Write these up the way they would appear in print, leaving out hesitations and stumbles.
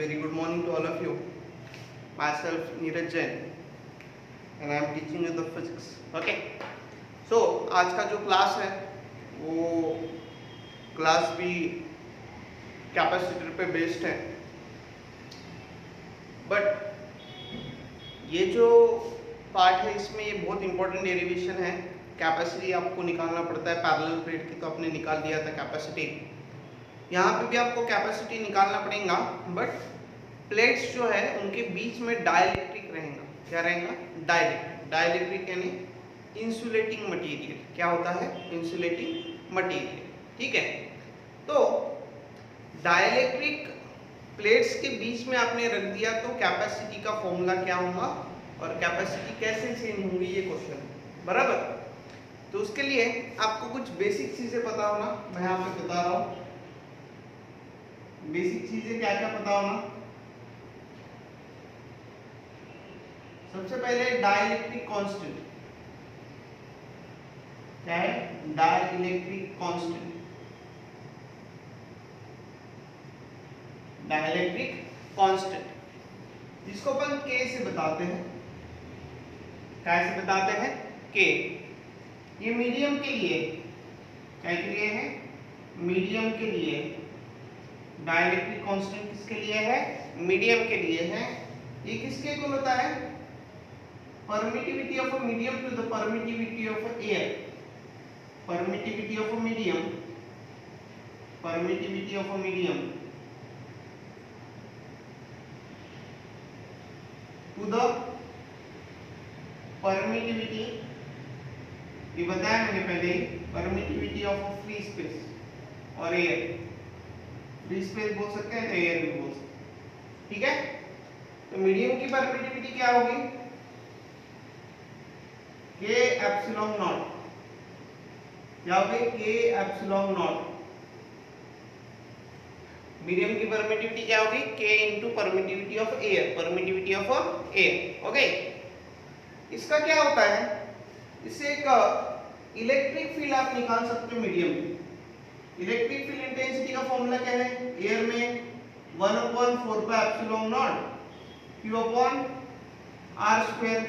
very good morning to all of you. Myself Neeraj Jain and I am teaching you the physics. Okay. So आज का जो class है वो class भी capacitor पे based है, बट ये जो पार्ट है इसमें ये बहुत इंपॉर्टेंट डेरिवेशन है। कैपेसिटी आपको निकालना पड़ता है, पैरेलल प्लेट की तो आपने निकाल दिया था कैपेसिटी, यहाँ पे भी आपको कैपेसिटी निकालना पड़ेगा, बट प्लेट्स जो है उनके बीच में डाइलेक्ट्रिक रहेगा। क्या रहेगा? डाइलेक्ट्रिक। डाइलेक्ट्रिक यानी इंसुलेटिंग मटेरियल। क्या होता है? Insulating material. ठीक है, तो डाइलेक्ट्रिक प्लेट्स के बीच में आपने रख दिया तो कैपेसिटी का फॉर्मूला क्या होगा और कैपेसिटी कैसे चेंज होंगी, ये क्वेश्चन है। बराबर? तो उसके लिए आपको कुछ बेसिक चीजें पता होना, मैं यहाँ पे बता रहा हूँ। बेसिक चीजें क्या क्या पता होना? सबसे पहले डाइलेक्ट्रिक कांस्टेंट। क्या है? Dielectric constant. डाइलेक्ट्रिक कांस्टेंट जिसको अपन K से बताते हैं। कैसे बताते हैं? K। ये मीडियम के लिए, क्या के लिए है? मीडियम के लिए। डाइलेक्ट्रिक कांस्टेंट किसके लिए है? मीडियम के लिए है। ये किसके इक्वल होता है? Permittivity of a medium to the permittivity of air. Permittivity of a medium, permittivity of a medium to the permittivity, ये बताया मैंने पहले ही, परमिटिविटी ऑफ फ्री स्पेस और एयर। फ्री स्पेस बोल सकते हैं तो एयर भी बोल सकते हैं। ठीक है, तो मीडियम की परमिटिविटी क्या होगी? K epsilon not. क्या होगी? K epsilon not. मीडियम की परमिटिविटी क्या होगी? K into permittivity of air. Permittivity of air. Okay, इसका क्या होता है? इससे एक इलेक्ट्रिक फील्ड आप निकाल सकते हो मीडियम में। इलेक्ट्रिक फील्ड इंटेंसिटी का फॉर्मूला क्या है? एयर में 1/4 pi epsilon not Q upon R square.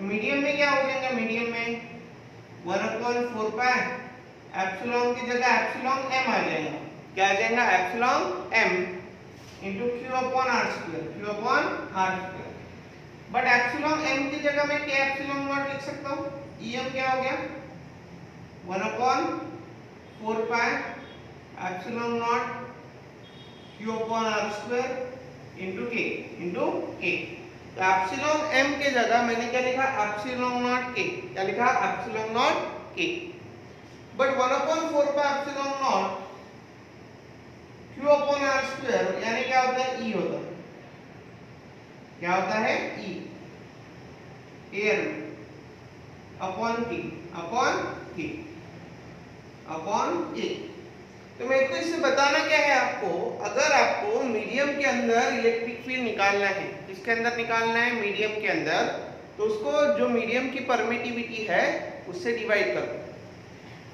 Medium में क्या हो जाएगा? मीडियम में 1/4 पाई एप्सिलॉन की जगह एप्सिलॉन m आ जाएगा। क्या आ जाएगा? Epsilon m into Q upon R square. Q upon R square. But epsilon m की जगह मैं क्या एप्सिलॉन नॉट लिख सकता हूँ? em क्या हो गया? 1/4 pi epsilon not Q upon R square into k। तो एप्सिलॉन m के जगह मैंने क्या लिखा? Epsilon not k। क्या लिखा? Epsilon not k। But 1/4 pi epsilon not Q upon R square यानी क्या होता है? E होता है। क्या होता है? E। Air upon T upon K upon A। तो मेरे को इससे बताना क्या है आपको? अगर आपको मीडियम के अंदर इलेक्ट्रिक फील्ड निकालना है, किसके अंदर निकालना है? मीडियम के अंदर, तो उसको जो मीडियम की परमिटिविटी है उससे डिवाइड कर दो।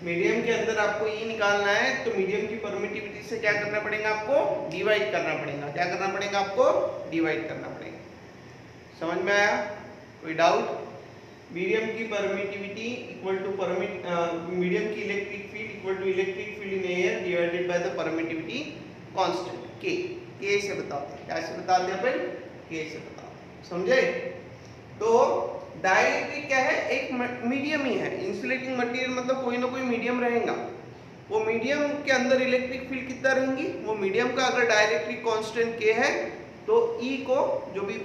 मीडियम के अंदर आपको ये निकालना है तो मीडियम की परमिटिविटी से क्या करना पड़ेगा? आपको डिवाइड करना पड़ेगा। क्या करना पड़ेगा? आपको डिवाइड करना पड़ेगा। समझ में आया? कोई डाउट? मीडियम की परमिटिविटी इक्वल टू मीडियम की electric field equal to electric field in air divided by the permittivity constant K। K से बताते हैं। कैसे बताते हैं अपन? K से बताते हैं। समझे? तो डाइलेक्ट्रिक क्या है? एक मीडियम ही है। इंसुलेटिंग मटेरियल मतलब कोई ना कोई मीडियम रहेगा। वो मीडियम के अंदर इलेक्ट्रिक फील्ड कितना रहेंगी? वो मीडियम का अगर डाइलेक्ट्रिक कांस्टेंट K है तो E को, जो भी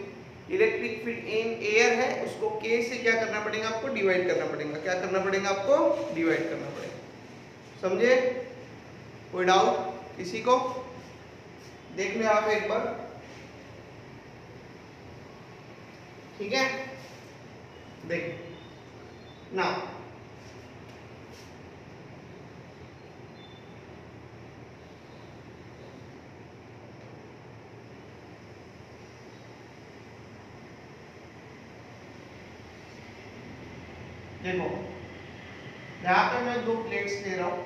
इलेक्ट्रिक फील्ड इन एयर है, उसको K से क्या करना पड़ेगा? आपको डिवाइड करना पड़ेगा। क्या करना पड़ेगा? आपको डिवाइड करना पड़ेगा। समझे? कोई डाउट किसी को? देख ले आप एक बार। ठीक है, देख ना, देखो यहाँ पे मैं 2 प्लेट्स ले रहा हूं।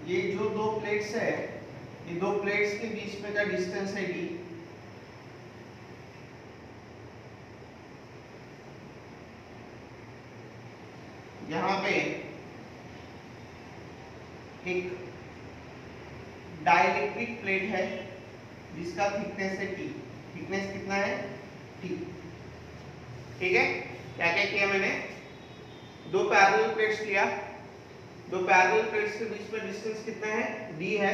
ये जो दो प्लेट्स है, ये दो प्लेट्स के बीच में का डिस्टेंस है d। यहाँ पे एक डाइलेक्ट्रिक प्लेट है जिसका थिकनेस है t। थिकनेस कितना है? t। ठीक है, क्या क्या किया मैंने? दो पैरेलल प्लेट्स लिया, दो पैरेलल प्लेट्स के बीच में डिस्टेंस कितना है? d है।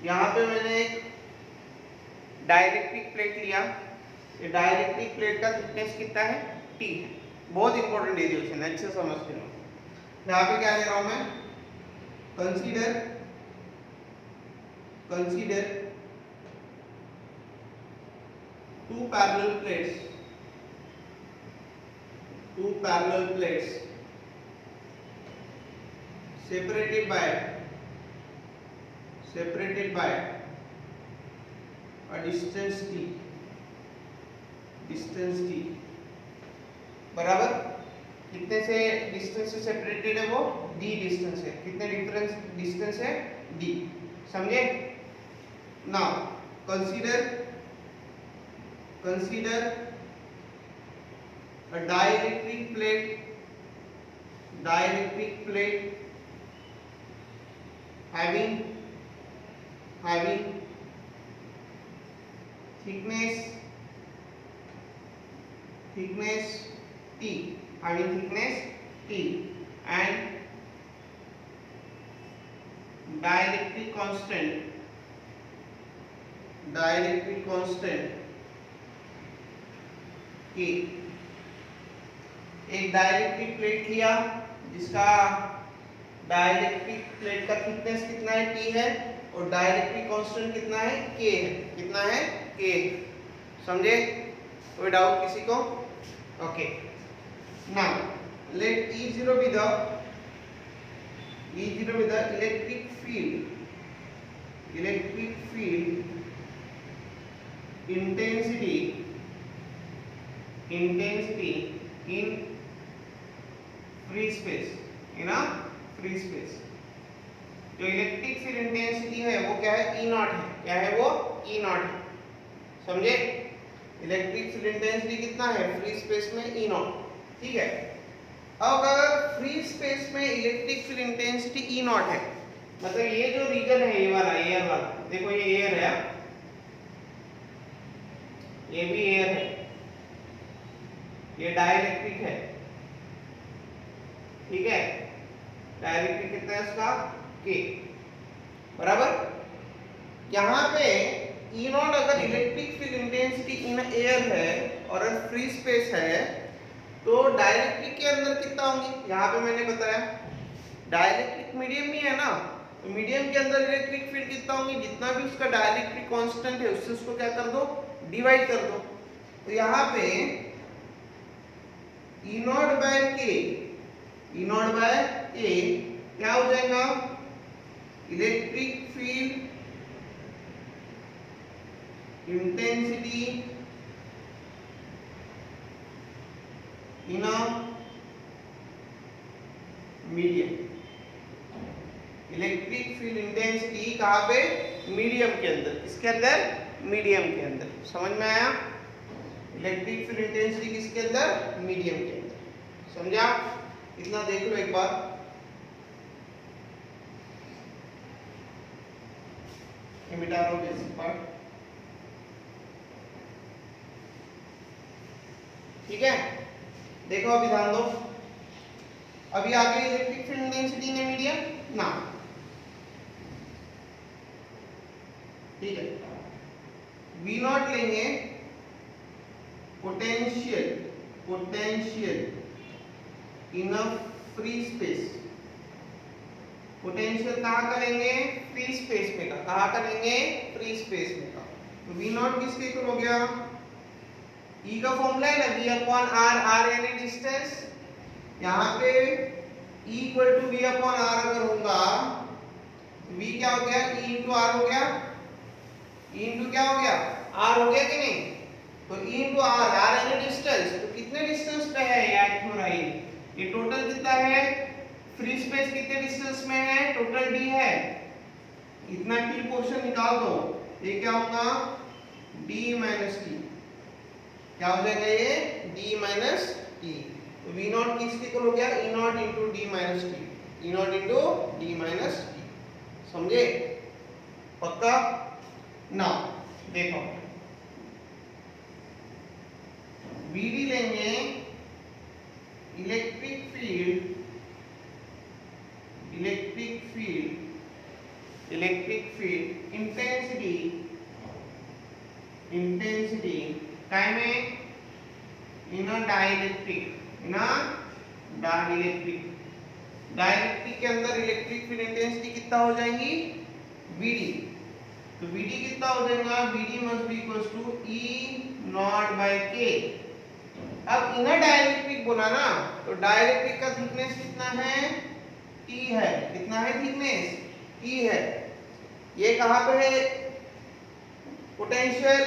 यहाँ पे मैंने एक डाइलेक्ट्रिक प्लेट लिया, ये डाइलेक्ट्रिक प्लेट का थिकनेस कितना है? t है। बहुत इंपॉर्टेंट डेरिवेशन है, अच्छे समझ के लो। यहाँ पे क्या ले रहा हूं मैं? Consider two parallel plates separated by a distance t बराबर कितने से डिस्टेंस से सेपरेटेड है? वो d डिस्टेंस है। कितने डिफरेंस डिस्टेंस है? d। समझे? Now consider a dielectric plate having thickness t, and dielectric constant k। एक डाइलेक्ट्रिक प्लेट लिया जिसका डाइलेक्ट्रिक प्लेट का थिकनेस कितना है? t है, और डाइलेक्ट्रिक कांस्टेंट कितना है? k है। कितना है? k। समझे? कोई डाउट किसी को? Okay, now let E0 be the electric field intensity in free space, जो इलेक्ट्रिक फील्ड इंटेंसिटी है वो क्या है? E0 है। क्या है वो? E0 है। समझे? इलेक्ट्रिक फील्ड इंटेंसिटी कितना है फ्री स्पेस में? E0। ठीक है, अब अगर फ्री स्पेस में इलेक्ट्रिक फील्ड इंटेंसिटी E0 है, मतलब ये जो रीजन है, ये वाला एयर वाला, देखो ये एयर है, ये भी एयर है, ये डाइलेक्ट्रिक है। ठीक है, डाइलेक्ट्रिक कितना है उसका? k बराबर। यहाँ पे E0 अगर electric field intensity in air है और फ्री स्पेस है, तो डाइलेक्ट्रिक के अंदर कितना होंगी? यहाँ पे मैंने बताया डाइलेक्ट्रिक मीडियम ही है ना, तो मीडियम के अंदर इलेक्ट्रिक फील्ड कितना होंगी? जितना भी उसका डाइलेक्ट्रिक कांस्टेंट है उससे उसको क्या कर दो? डिवाइड कर दो। तो यहाँ पे E0 बाय k क्या हो जाएगा? Electric field intensity in a medium. Electric field intensity कहाँ पे? मीडियम के अंदर। किसके अंदर? मीडियम के अंदर। समझ में आया? इलेक्ट्रिक फील्ड इंटेंसिटी किसके अंदर? मीडियम के अंदर। समझा? इतना देख लो एक बार। मिटा लो बेसिक पार्ट। ठीक है, देखो अभी ध्यान दो। अभी आगे इलेक्ट्रिक फील्ड इंटेंसिटी ने मीडियम ना, ठीक है, V0 लेंगे potential in a free space. Potential कहाँ का लेंगे? फ्री स्पेस में का। कहाँ का लेंगे? फ्री स्पेस में का। तो V0 किसके इक्वल हो गया? E का फॉर्मूला है ना V अपॉन R, R यानी डिस्टेंस। यहाँ पे E equal to V upon R अगर होगा, V क्या हो गया? E इंटू R हो गया। E इंटू क्या हो गया? R हो गया कि नहीं? तो E इंटू R, R यानी डिस्टेंस। तो कितने डिस्टेंस पे है यार थोड़ा ये टोटल कितना है? फ्री स्पेस कितने डिस्टेंस में है, टोटल डी है, इतना टी पोर्शन निकाल दो, ये क्या होगा डी माइनस टी, क्या हो जाएगा ये डी माइनस टी। तो वी नॉट किसके इक्वल हो गया, E naught into D minus T, E naught into D minus T, समझे, पक्का ना। देखो बीडी लेंगे, electric field, electric field, electric field intensity, intensity काय में, in a dielectric, in a dielectric, dielectric के अंदर इलेक्ट्रिक फील्ड इंटेंसिटी कितना हो जाएगी Vd, तो Vd कितना हो जाएगा, Vd must be equals to E naught by K। अब इनर डाइलेक्ट्रिक बोला ना, तो डाइलेक्ट्रिक का थिकनेस कितना है, T है, कितना है थिकनेस, T है। ये कहां पे है, पोटेंशियल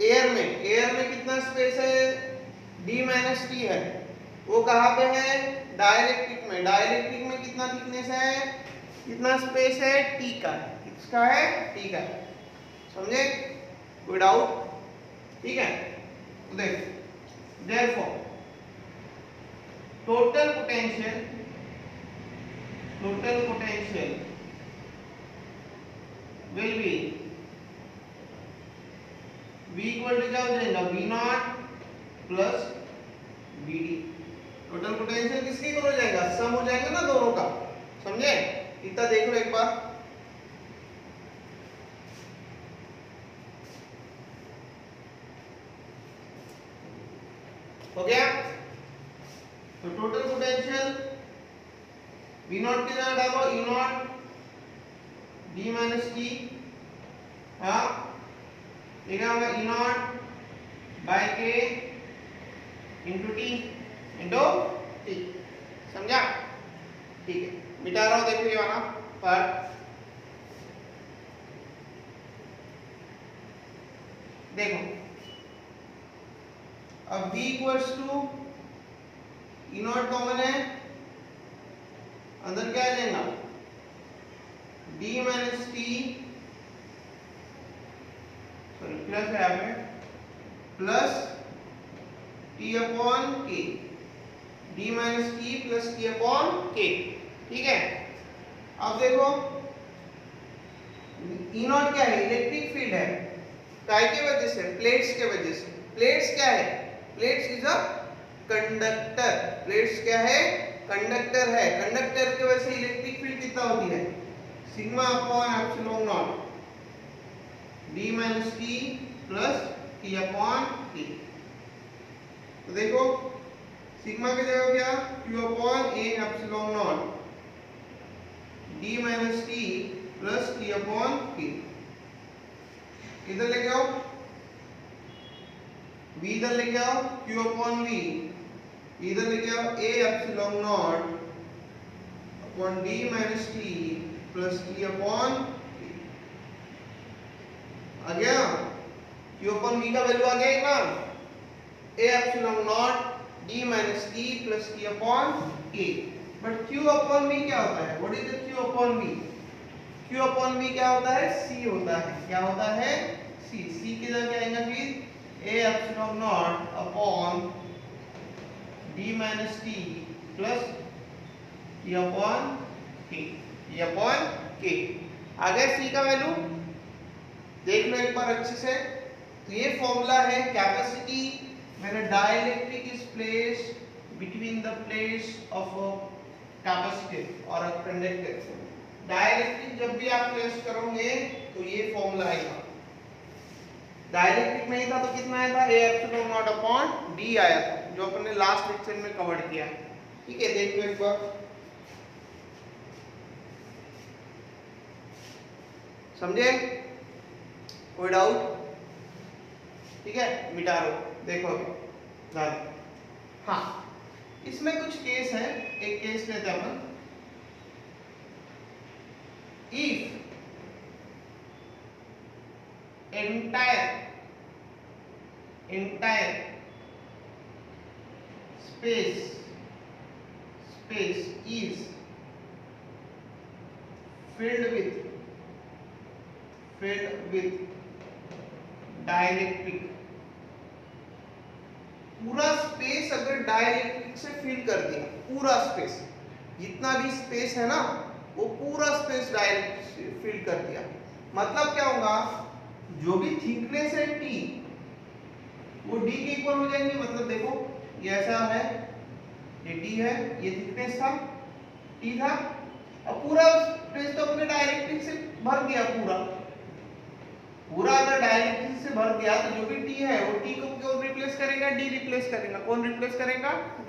एयर में, एयर में कितना स्पेस है, D माइनस टी है, वो कहां पे है, डाइलेक्ट्रिक में, डाइलेक्ट्रिक में कितना थिकनेस है, कितना स्पेस है, T का है, किसका है, T का है, समझे, कोई डाउट, ठीक है। तो देख therefore total potential, total potential will be V equal to क्या हो जाएगा, V naught plus Vd। Total potential किसके इक्वल हो जाएगा, सम हो जाएगा ना दोनों का, समझे, इतना देख लो एक बार। हो गया, तो टोटल पोटेंशियल V नॉट की जगह डालो E naught D minus t, हाँ ये क्या होगा, E naught by K into t, into t, समझा, ठीक है, मिटा रहा हूं, देखो ये वाला पार्ट, देखो अब V equals to E naught common है, अंदर क्या आ जाएगा, D minus t, sorry plus है यहाँ पे, plus T upon K, D minus t plus T upon K, ठीक है। अब देखो E नॉट क्या है, इलेक्ट्रिक फील्ड है, काय के वजह से, प्लेट्स के वजह से, प्लेट्स क्या है, plates is a conductor, plates क्या है, कंडक्टर है, कंडक्टर की वजह से इलेक्ट्रिक फील्ड कितना होती है, sigma upon epsilon not D minus t plus T upon K। तो देखो सिग्मा की जगह क्या, Q upon A epsilon not D minus t plus T upon K, इधर लेके आओ, V इधर लेके आओ, Q अपॉन V, इधर लेके आओ A epsilon not upon D minus t plus T upon K, आ गया, Q अपॉन V का वैल्यू आ गया ना, A epsilon not D minus t plus T upon K। But Q upon V क्या होता है, what is the Q upon V, Q upon V क्या होता है, C होता है, क्या होता है, C, C की जगह क्या आएगा फिर, A epsilon not upon D minus t plus T upon K, T upon K, आ गया C का वैल्यू, देख लो एक बार अच्छे से। तो ये फॉर्मूला है capacity when a dielectric is placed between the plates of a capacitor और अ कंडक्टर। डाइलेक्ट्रिक जब भी आप प्लेस करोगे तो ये फॉर्मूला आएगा, डाइलेक्ट्रिक नहीं था तो कितना आया था, A epsilon not upon D आया था, जो अपन ने लास्ट लेक्चर में कवर किया, ठीक है, देख लो एक बार, समझे, कोई डाउट, ठीक है, मिटा लो, देखो हाँ इसमें कुछ केस है, एक केस लेते हैं अपन, if entire space is filled with dielectric, पूरा स्पेस अगर डाइलेक्ट्रिक से फिल कर दिया, पूरा स्पेस, जितना भी स्पेस है ना वो पूरा स्पेस डाइलेक्ट्रिक से फिल कर दिया, मतलब क्या होगा, जो भी थिकनेस है T वो D के इक्वल हो जाएंगे। मतलब देखो ये ऐसा है, ये D है, ये थिकनेस था, T था, अब पूरा स्पेस तो अपने डाइलेक्ट्रिक से भर गया, पूरा अगर डाइलेक्ट्रिक से भर गया तो जो भी T है वो T को कौन रिप्लेस करेगा, D रिप्लेस करेगा। कौन रिप्लेस करेगा, D।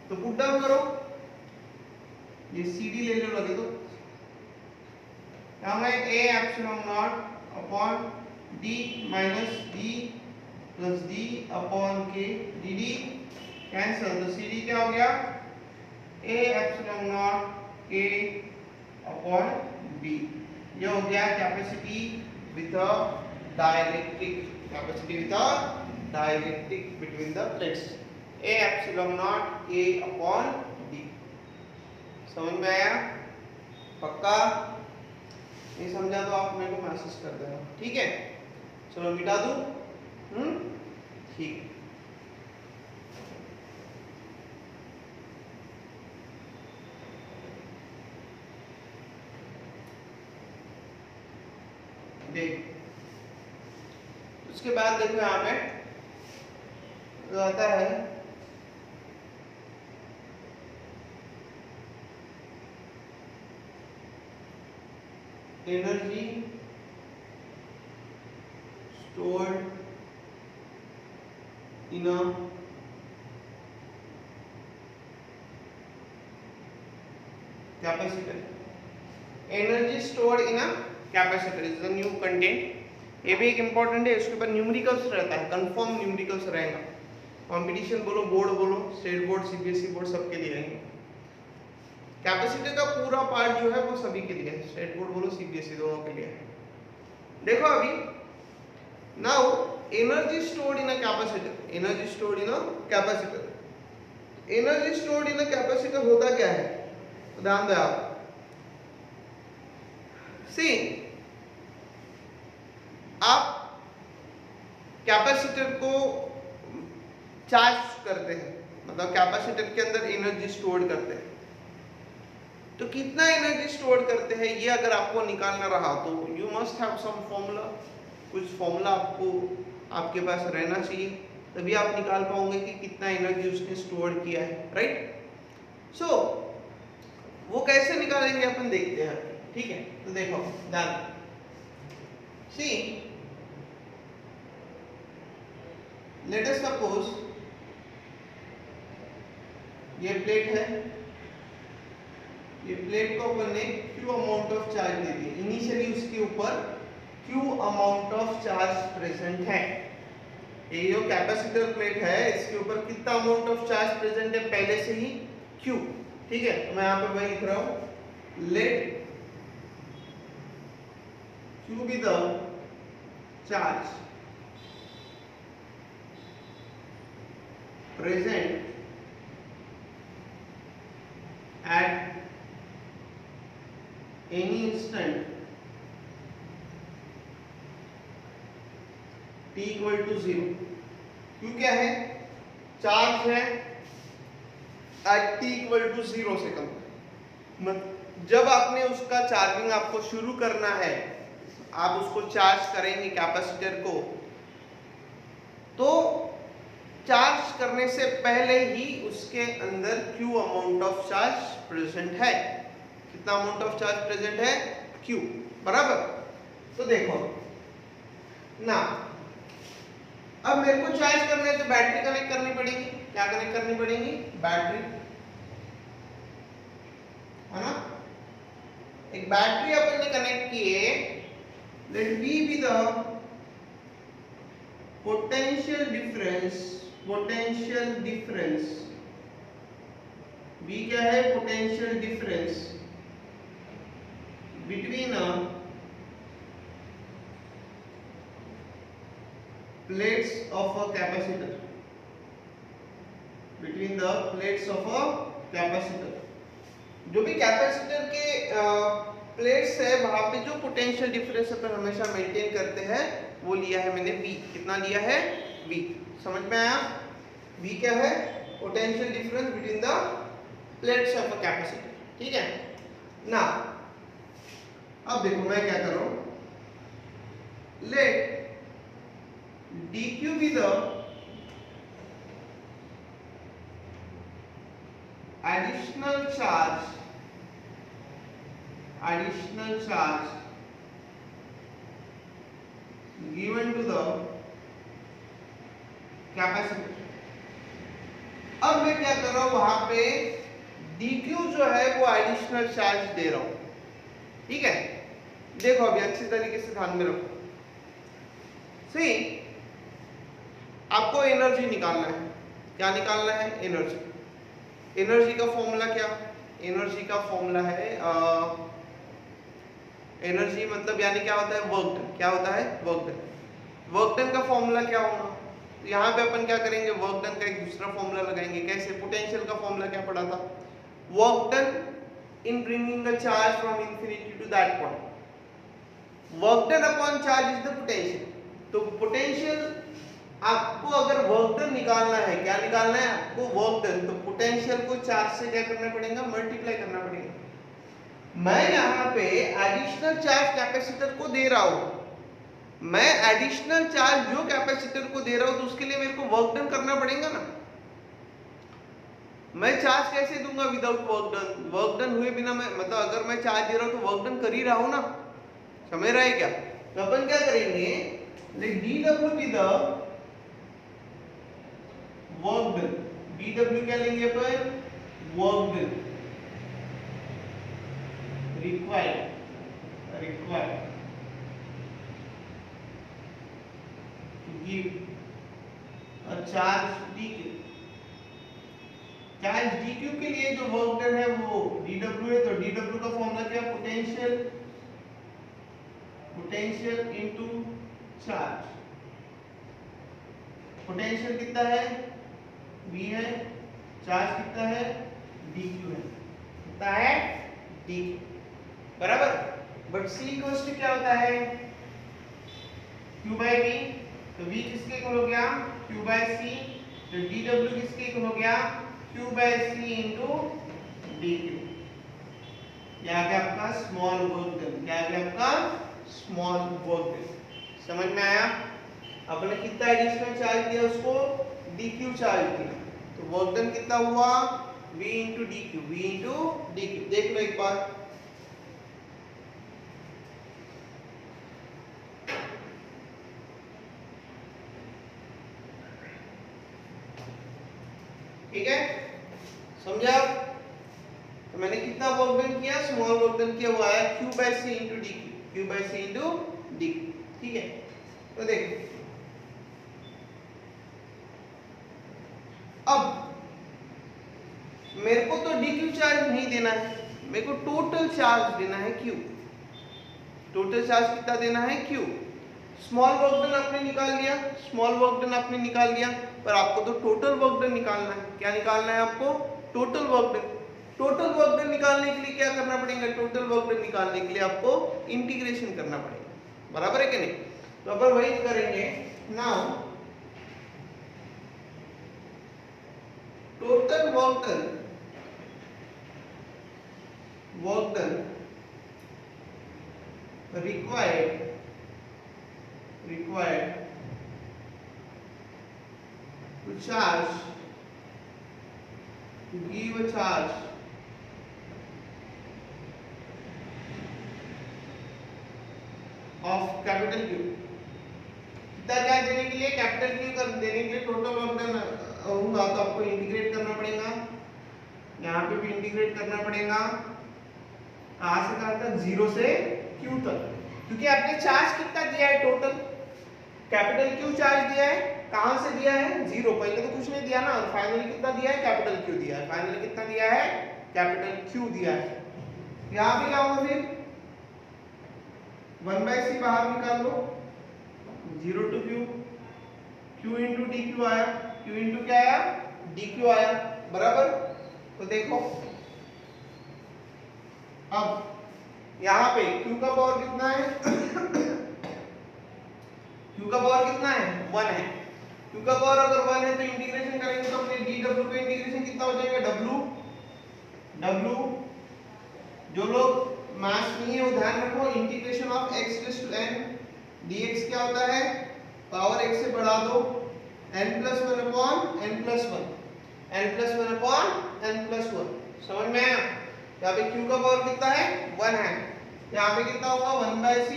तो पुट डाउन करो, ये CD ले लो, लगे तो क्या होगा, A epsilon not upon D minus D plus D upon K, dd cancel, तो CD क्या हो गया, A epsilon not K upon D। ये हो गया capacity with a dielectric, capacity with a dielectric between the plates, A epsilon naught A upon D। समझ में आया, पक्का? नहीं समझा तो आप मेरे को मैसेज कर देना, ठीक है? चलो मिटा दूं, ठीक। देख, उसके बाद देखो यहाँ पे जो आता है energy stored in a capacitor, energy stored in a capacitor is the new content. ये भी एक इंपॉर्टेंट है, इसके ऊपर न्यूमेरिकल्स रहता है, कंफर्म न्यूमेरिकल्स रहेगा। कंपटीशन बोलो, बोर्ड बोलो, स्टेट बोर्ड, सीबीएसई बोर्ड, सबके लिए रहेंगे। कैपेसिटर का पूरा पार्ट जो है वो सभी के लिए है, स्टेट बोर्ड बोलो, सीबीएसई दोनों के लिए है। देखो अभी now energy stored in a capacitor, energy stored in a capacitor, energy stored in a capacitor होता क्या है, तो ध्यान दो आप। सी, आप कैपेसिटर को चार्ज करते हैं, मतलब कैपेसिटर के अंदर एनर्जी स्टोर करते हैं, तो कितना एनर्जी स्टोर करते हैं ये अगर आपको निकालना रहा तो you must have some formula, कुछ फॉर्मूला आपको आपके पास रहना चाहिए, तभी आप निकाल पाओगे कि कितना एनर्जी उसने स्टोर किया है, राइट। सो वो कैसे निकालेंगे अपन देखते हैं, ठीक है। तो देखो ध्यान, सी लेट अस सपोज ये प्लेट है, ये प्लेट को अपन ने Q अमाउंट ऑफ चार्ज दे दिया, इनिशियली उसके ऊपर Q amount of charge present है। ये जो कैपेसिटर प्लेट है इसके ऊपर कितना अमाउंट ऑफ चार्ज प्रेजेंट है पहले से ही Q, ठीक है। तो मैं यहाँ पे वही लिख रहा हूँ, late Q be the charge present at any instant t equal to 0। Q क्या है, चार्ज है at t equal to 0 second. जब आपने उसका चार्जिंग आपको शुरू करना है, आप उसको चार्ज करेंगे कैपेसिटर को, तो चार्ज करने से पहले ही उसके अंदर Q amount of charge present है। कितना अमाउंट ऑफ चार्ज प्रेजेंट है, Q, बराबर। तो देखो ना, अब मेरे को चार्ज करना है तो बैटरी कनेक्ट करनी पड़ेगी। क्या कनेक्ट करनी पड़ेगी, बैटरी, है ना। एक बैटरी अपन ने कनेक्ट की है, let V be the potential difference, V क्या है, potential difference between a plates of a capacitor, between the plates of a capacitor। जो भी कैपेसिटर के प्लेट्स है वहां पे जो पोटेंशियल डिफरेंस अपन हमेशा मेंटेन करते हैं वो लिया है मैंने V। कितना लिया है? V। समझ में आया? V क्या है? Potential difference between the plates of a capacitor. ठीक है ना। अब देखो मैं क्या कर रहा हूं, let dq be the additional charge given to the capacitor. अब मैं क्या कर रहा हूं, वहां पे dq जो है वो एडिशनल चार्ज दे रहा हूं। ठीक है, देखो अभी अच्छी तरीके से ध्यान में रखो। सी, आपको एनर्जी निकालना है। क्या निकालना है? एनर्जी। एनर्जी का फॉर्मूला क्या? एनर्जी का फॉर्मूला है एनर्जी मतलब यानी क्या होता है? Work done. क्या होता है? Work done. वर्क डन का फॉर्मूला क्या होगा? तो यहाँ पे अपन क्या करेंगे, वर्क डन का एक दूसरा फॉर्मूला लगाएंगे। कैसे? पोटेंशियल का फॉर्मूला क्या पढ़ा था? Work done in bringing the charge from infinity to that point. Work done upon charge is the potential. तो पोटेंशियल आपको अगर वर्क डन निकालना है, क्या निकालना है आपको? Work done. तो पोटेंशियल को चार्ज से क्या करना पड़ेगा? मल्टीप्लाई करना पड़ेगा। मैं यहाँ पे एडिशनल चार्ज कैपेसिटर को दे रहा हूं। मैं एडिशनल चार्ज जो कैपेसिटर को दे रहा हूं तो उसके लिए मेरे को वर्क डन करना पड़ेगा ना। मैं चार्ज कैसे दूंगा without work done? Work done हुए बिना मैं मतलब अगर मैं चार्ज दे रहा हूं तो वर्क डन कर ही रहा हूं ना। समझ रहा है क्या? तो अपन क्या करेंगे, let dw be the work done. dw क्या लेंगे अपन? Work done required to give a charge dq। Charge dq के लिए जो वर्क डन है वो dw है। तो dw का फॉर्मूला क्या? Potential into charge. पोटेंशियल कितना है? v है। चार्ज कितना है? dq है। कितना है? dq बराबर। बट c इक्वल्स टू क्या होता है? q by v। तो v किसके इक्वल हो गया? q by c। तो dw किसके इक्वल हो गया? q by c into dq। क्या आ गया आपका? Small work done. क्या आ गया आपका? Small work done. समझ में आया? आपने कितना एडिशनल चार्ज दिया उसको? dq चार्ज दिया। तो वर्क डन कितना हुआ? v into dq। v into dq। देख लो एक बार। ठीक है, समझा? तो मैंने कितना वर्क डन किया? स्मॉल वर्क डन किया, वो आया q by c into dq। q by c into dq। ठीक है, तो देखो अब मेरे को तो dq चार्ज नहीं देना है, मेरे को टोटल चार्ज देना है q। टोटल चार्ज कितना देना है? q। स्मॉल वर्क डन आपने निकाल लिया, स्मॉल वर्क डन आपने निकाल लिया, पर आपको तो टोटल वर्क डन निकालना है। क्या निकालना है आपको? Total work done. Total work done निकालने के लिए क्या करना पड़ेगा? टोटल वर्क डन निकालने के लिए आपको इंटीग्रेशन करना पड़ेगा। बराबर है कि नहीं? तो अपन वही करेंगे। Now total work done required to charge, to give a charge of capital Q। कितना चार्ज देने के लिए? कैपिटल Q कर देने के लिए टोटल वर्क डन होगा तो आपको इंटीग्रेट करना पड़ेगा। यहाँ पे भी इंटीग्रेट करना पड़ेगा। कहाँ से कहाँ तक? 0 से Q तक, क्योंकि आपने चार्ज कितना दिया है? टोटल कैपिटल Q चार्ज दिया है। कहां से दिया है? 0। पहले तो कुछ नहीं दिया ना, और फाइनली कितना दिया है? कैपिटल Q दिया है। फाइनली कितना दिया है? कैपिटल Q दिया है। यहां भी लाओ, फिर 1/c बाहर निकाल लो, 0 to Q, Q into dq आया। Q into क्या आया? dq आया। बराबर। तो देखो अब यहाँ पे Q का पावर कितना है? Q का पावर कितना है? 1 है। Q का पावर अगर 1 है तो इंटीग्रेशन करेंगे तो अपने dw का इंटीग्रेशन कितना हो जाएगा? w जो लोग मैथ्स नहीं है वो ध्यान रखो, integration of x raise to n dx क्या होता है? पावर x से बढ़ा दो n plus 1 upon n plus 1, n plus 1 upon n plus 1। समझ में आया? यहाँ पे Q का पावर कितना है? 1 है। यहाँ पे कितना होगा? 1 बाय c,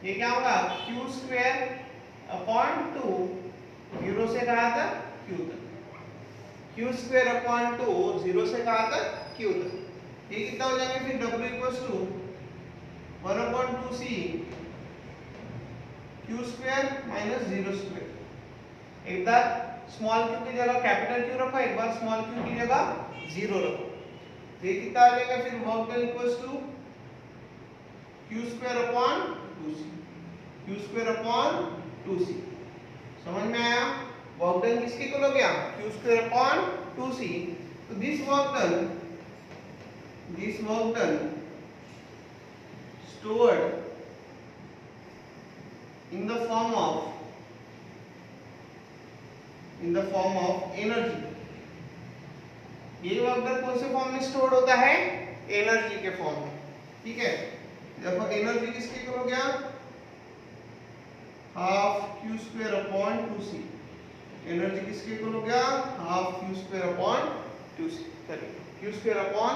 ये क्या होगा? q स्क्वायर अपॉन 2, 0 से कहाँ तक? q तक। q स्क्वायर अपॉन 2, 0 से कहाँ तक? q तक। ये कितना हो जाएगा फिर? w equals to 1 upon 2c q square minus 0 square. एक बार स्मॉल q की जगह कैपिटल Q रखो, एक बार स्मॉल q की जगह 0 रखो। ये कितना आ जाएगा फिर? Work done equals to q square upon 2c, q square upon 2c। समझ में आया? वर्क डन किसके इक्वल हो गया? q square upon 2c। तो this work done stored in the form of energy। ये वर्क डन कौन से फॉर्म में स्टोर्ड होता है? एनर्जी के फॉर्म में। ठीक है, देखो एनर्जी किसके इक्वल हो गया? Half q square upon 2c। Energy किसके इक्वल हो गया? Half q square upon 2c। चलिए q स्क्वायर अपॉन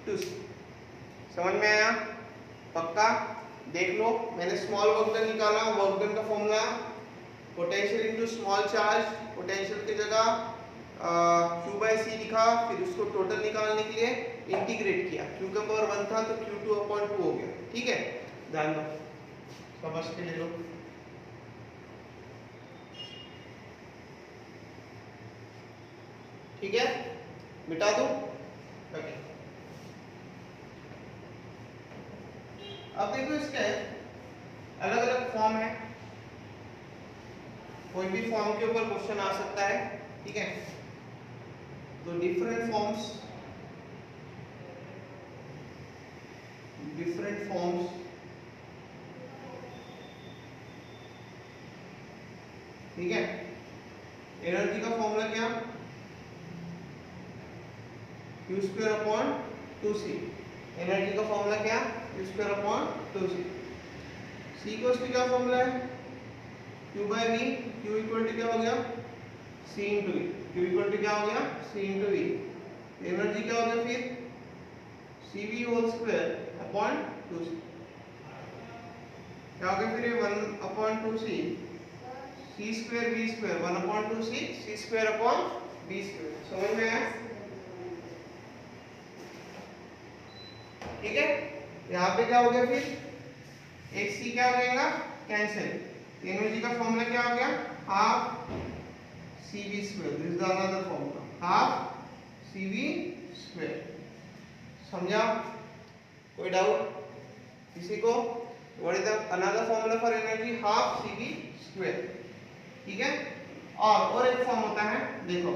2c। समझ में आया? पक्का? देख लो, मैंने स्मॉल वर्क डन निकाला। वर्क डन का formula potential into small charge, potential की जगह q बाय c लिखा, फिर उसको टोटल निकालने के लिए इंटीग्रेट किया। q का पावर 1 था तो q2 अपॉन 2 हो गया। ठीक है, ध्यान दो, समझ के ले लो। ठीक है, मिटा दो। ओके, अब देखो इसके अलग अलग फॉर्म है, कोई भी फॉर्म के ऊपर क्वेश्चन आ सकता है। ठीक है, तो डिफरेंट फॉर्म्स ठीक है। एनर्जी का फॉर्मूला क्या? q square upon 2c। Energy का फॉर्मूला क्या? q square upon 2c। c को इसकी क्या फॉर्मूला है? q by v। q equal to क्या हो गया? c into v। q equal to क्या हो गया? c into v। एनर्जी क्या हो गया फिर? cv whole square upon 2c। क्या हो गया फिर? 1 upon 2c, c square v square, 1 upon 2c, c square upon v square. समझ में आया? ठीक है, यहाँ पे क्या हो गया फिर? एक c क्या हो जाएगा? कैंसिल। एनर्जी का फॉर्मूला क्या हो गया? Half cv square. This is another formula, half cv square. समझा? कोई डाउट किसी को? What is the another formula for energy? Half cv square. ठीक है, और एक फॉर्म होता है, देखो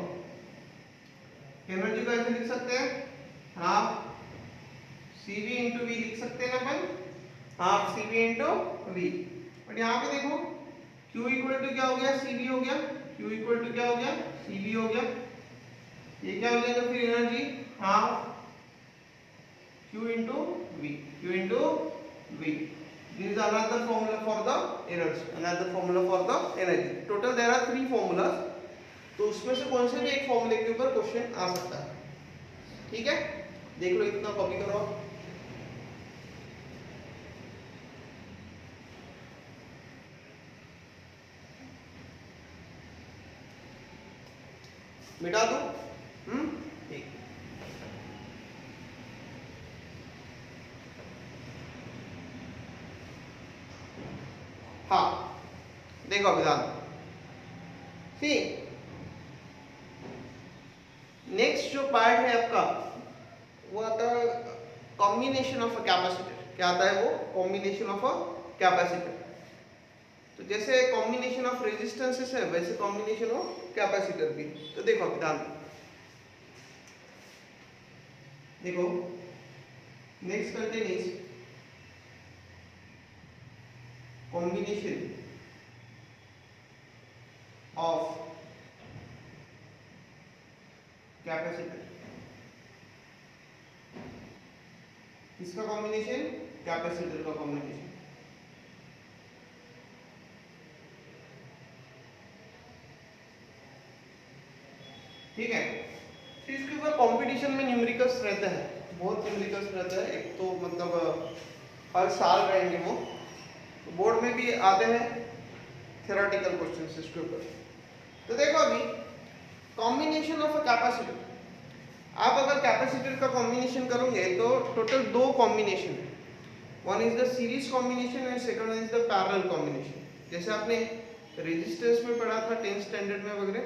एनर्जी को ऐसे लिख सकते हैं, हाफ cv इंटू v लिख सकते हैं ना अपन, half cv into v। But यहाँ पे देखो q इक्वल टू क्या हो गया? cv हो गया। q इक्वल टू क्या हो गया? cv हो गया। ये क्या हो जाएगा फिर? Energy half q into v, q into v। This is another formula for the energy, another formula for the energy. Total there are 3 formulas. तो उसमें से कौन से भी एक फॉर्मूले के ऊपर क्वेश्चन आ सकता है। ठीक है, देख लो, इतना कॉपी करो। मिटा दो। ठीक। हाँ, देखो अभी ध्यान। सी नेक्स्ट जो पार्ट है आपका वो आता है कॉम्बिनेशन ऑफ अ कैपेसिटर। क्या आता है वो? Combination of a capacitor. तो जैसे कॉम्बिनेशन ऑफ रेजिस्टेंसेस है वैसे कॉम्बिनेशन ऑफ कैपेसिटर भी। तो देखो अभी ध्यान देखो, next contain is combination of capacitor. किसका कॉम्बिनेशन? कैपेसिटर का कॉम्बिनेशन। ठीक है, तो इसके ऊपर कंपटीशन में न्यूमेरिकल्स रहता है, बहुत न्यूमेरिकल्स रहता है। एक तो मतलब हर साल रहेंगे वो, तो बोर्ड में भी आते हैं थ्योरेटिकल क्वेश्चंस इसके ऊपर। तो देखो अभी कॉम्बिनेशन ऑफ अ कैपेसिटर, आप अगर कैपेसिटर का कॉम्बिनेशन करोगे तो टोटल दो कॉम्बिनेशन है। One is the series combination and second is the parallel combination. जैसे आपने रेजिस्टेंस में पढ़ा था 10th स्टैंडर्ड में वगैरह,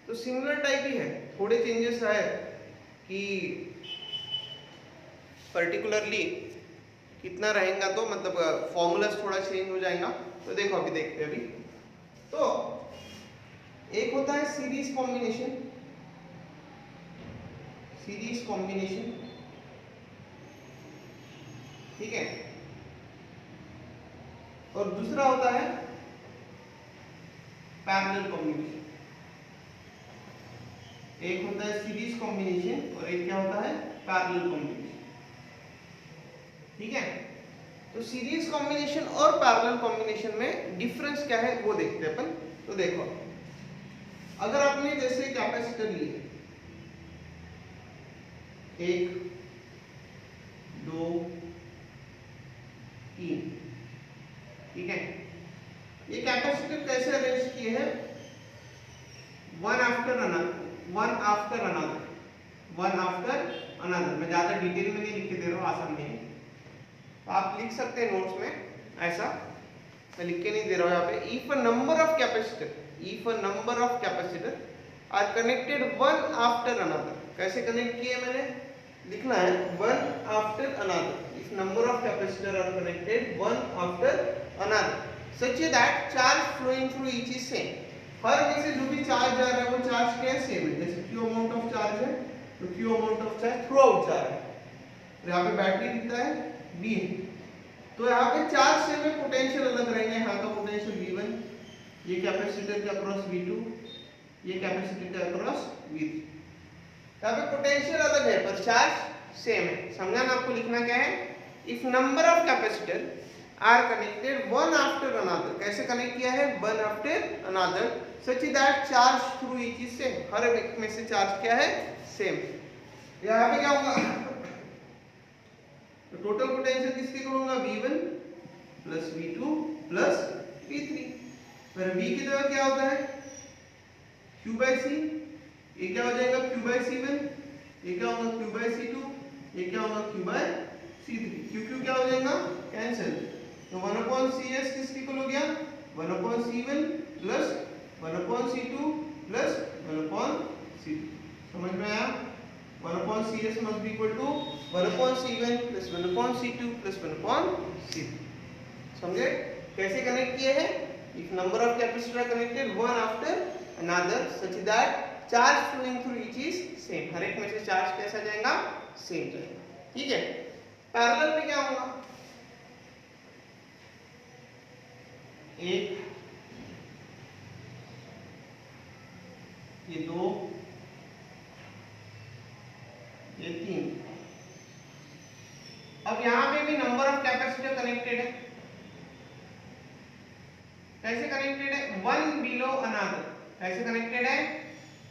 तो सिमिलर टाइप ही है। थोड़े चेंजेस आए कि पर्टिकुलरली कितना रहेगा, तो मतलब फॉर्मूलास थोड़ा चेंज हो जाएगा। तो देखो अभी देखते हैं। अभी तो एक होता है सीरीज कॉम्बिनेशन, सीरीज कॉम्बिनेशन, ठीक है, और दूसरा होता है पैरेलल कॉम्बिनेशन। एक होता है सीरीज कॉम्बिनेशन और एक क्या होता है? Parallel combination. ठीक है, तो सीरीज कॉम्बिनेशन और पैरेलल कॉम्बिनेशन में डिफरेंस क्या है वो देखते हैं अपन। तो देखो, अगर आपने जैसे कैपेसिटर लिए 1 2 3, ठीक है, ये कैपेसिटर कैसे अरेंज किए हैं? One after another, one after another, one after another. मैं ज्यादा डिटेल में नहीं लिख के दे रहा हूँ, आसान नहीं है, तो आप लिख सकते हैं नोट्स में। ऐसा मैं लिख के नहीं दे रहा हूँ यहाँ पे। If a number of capacitor, if a number of capacitor are connected one after another, कैसे कनेक्ट किए मैंने लिखना है, one after another. If number of capacitor are connected one after another such that charge flowing through each is same. हर में से जो भी चार्ज जा रहा है वो चार्ज क्या है? सेम है। जैसे क्यू अमाउंट ऑफ चार्ज है तो Q amount of charge through out जा रहा है। तो यहाँ पे बैटरी दिखता है बी है, तो यहाँ पे चार्ज सेम है, पोटेंशियल अलग रहेंगे। यहाँ का पोटेंशियल V1, ये कैपेसिटर के अक्रॉस V2, ये कैपेसिटर के अक्रॉस V3। यहाँ पे पोटेंशियल अलग है पर चार्ज सेम है। समझा ना? आपको लिखना क्या है? If number of capacitor are connected one after another, कैसे कनेक्ट किया है? One after another such that charge through each is same, हर एक में से चार्ज क्या है? सेम। यहाँ पे क्या होगा? तो टोटल पोटेंशियल किसके करूंगा? V1 plus V2 plus V3। फिर V की जगह क्या होता है? Q by C, ये क्या हो जाएगा? Q by C1, ये क्या होगा? Q by C2, ये क्या होगा? Q by C3। Q क्या हो जाएगा? कैंसिल। तो 1/CS किसके इक्वल हो गया? 1/C1 plus 1/C2 plus 1/C3। समझ में आया? 1/CS must be equal to 1/C1 plus 1/C2 plus 1/C3। समझे कैसे कनेक्ट किए हैं? If number of capacitor connected one after another such that charge flowing through each is same, हर एक में से चार्ज कैसा जाएगा? सेम जाएगा। ठीक है, पैरेलल में क्या होगा? एक, ये दो, ये तीन। अब यहां पे भी नंबर ऑफ कैपेसिटर कनेक्टेड है। कैसे कनेक्टेड है? One below another. कैसे कनेक्टेड है?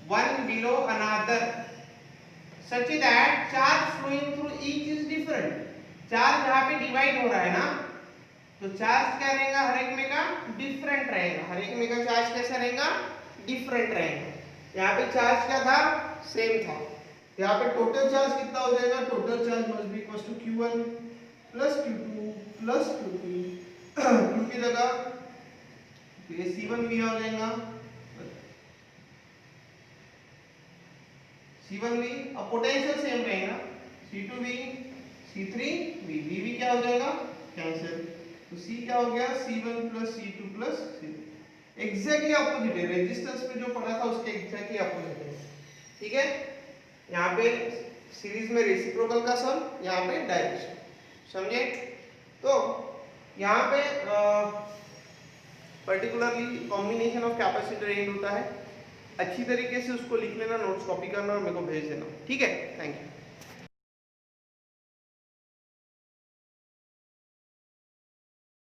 One below another such that charge flowing through each is different. Charge यहाँ पे डिवाइड हो रहा है ना, तो चार्ज क्या रहेगा? हर एक में का डिफरेंट रहेगा। हर एक में का चार्ज कैसा रहेगा? डिफरेंट रहेगा। यहाँ पे चार्ज क्या था? सेम था। यहाँ पे टोटल चार्ज कितना हो जाएगा? Total charge must be equal to Q1 plus Q2 plus Q3। Q की जगह ये C1 भी आ जाएगा, C1 भी, अब पोटेंशियल सेम रहेगा, C2 भी, C3 भी, V भी क्या हो जाएगा? कैंसिल। तो C क्या हो गया? C1 plus C2 plus C3। Exactly opposite है, रेजिस्टेंस में जो पढ़ा था उसके एग्जैक्टली अपोजिट है। ठीक है, यहाँ पे सीरीज में रेसिप्रोकल का सम, यहाँ पे डायरेक्शन, समझे। तो यहाँ पे particularly combination of capacitor and होता है, अच्छी तरीके से उसको लिख लेना, नोट्स कॉपी करना और मेरे को भेज देना, ठीक है। Thank you.